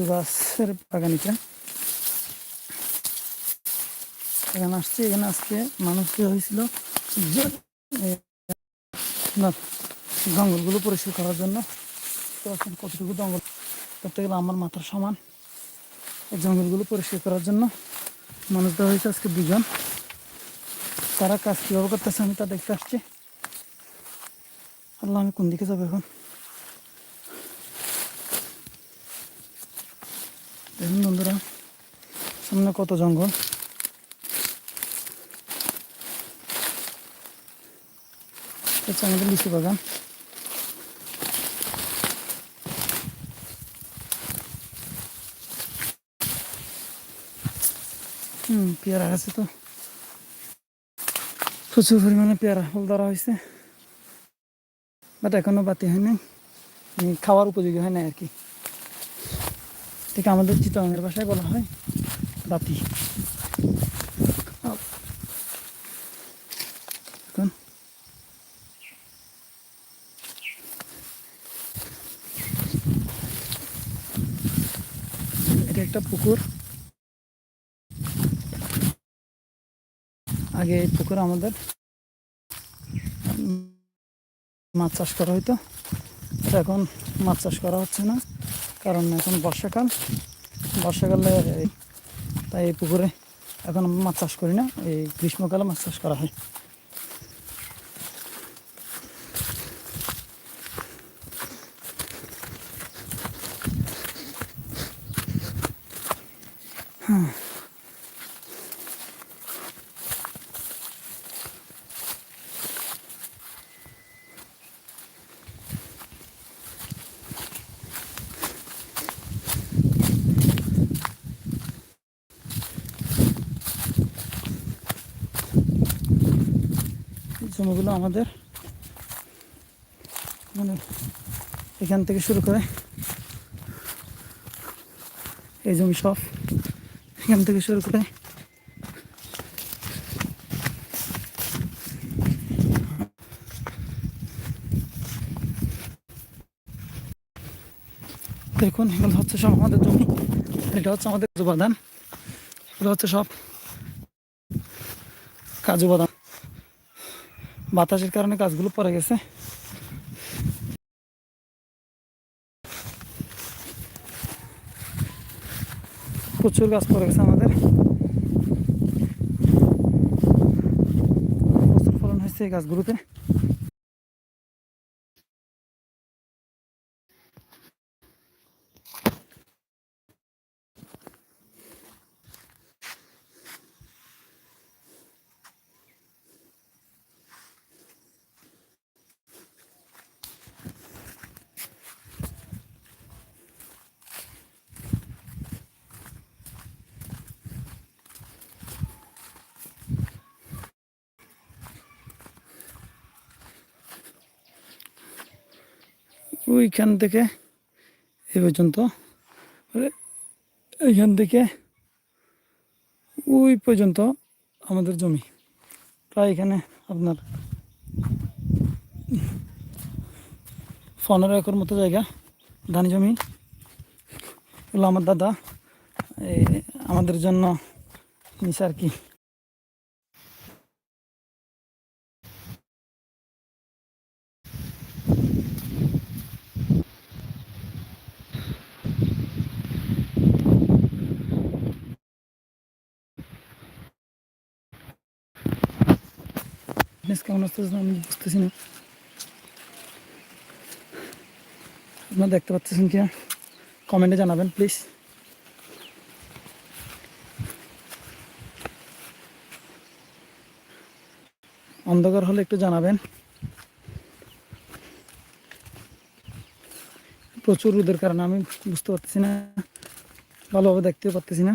গাছের বাগানিতে এখানে আসছে। এখানে আজকে মানুষ কি হয়েছিল জঙ্গলগুলো পরিষ্কার করার জন্য। তো এখন কতটুকু জঙ্গল করতে গেলে আমার মাথার সমান। এই জঙ্গলগুলো পরিষ্কার করার জন্য মানুষ দেওয়া হয়েছে আজকে 2 জন। তারা কাজ কীভাবে করতেছে আমি তা দেখতে আসছি। আল্লাহ, আমি কোন দিকে যাবো এখন? দেখুন বন্ধুরা, সামনে কত জঙ্গল। হচ্ছে আমাদের লিচু বাগান। পেয়ারা আছে, তো প্রচুর পরিমাণে পেয়ারা ফুল ধরা হয়েছে, বাট এখনো বাতি হয় নাই, খাওয়ার উপযোগী হয় না আর কি। ঠিক আমাদের চিত্তরঞ্জনের ভাষায় বলা হয় বাতি। এটা একটা পুকুর। আগে এই পুকুরে আমাদের মাছ চাষ করা হইতো, এখন মাছ চাষ করা হচ্ছে না, কারণ এখন বর্ষাকালে তাই এই পুকুরে এখন মাছ চাষ করি না। এই গ্রীষ্মকালে মাছ চাষ করা হয়। জমিগুলো আমাদের মানে এখান থেকে শুরু করে এই জমি সব এখান থেকে শুরু করে দেখুন, এগুলো হচ্ছে সব আমাদের জমি। এটা হচ্ছে আমাদের কাজু বাদাম। এগুলো হচ্ছে সব কাজু বাদাম। বাতাসের কারণে গাছগুলো পড়ে গেছে। প্রচুর গাছ পড়ে গেছে আমাদের। প্রচুর ফলন হয়েছে এই গাছগুলোতে। ওইখান থেকে এই পর্যন্ত, এইখান থেকে ওই পর্যন্ত আমাদের জমি। প্রায় এখানে আপনার 15 একর মতো জায়গা ধানি জমি। এগুলো আমার দাদা আমাদের জন্য নিছে আর কি। কেমন আসতেছে আমি বুঝতেছি না। আপনারা দেখতে পাচ্ছেন কি কমেন্টে জানাবেন প্লিজ। অন্ধকার হলে একটু জানাবেন। প্রচুর রোদের কারণে আমি বুঝতে পারতেছি না, ভালোভাবে দেখতেও পারতেছি না।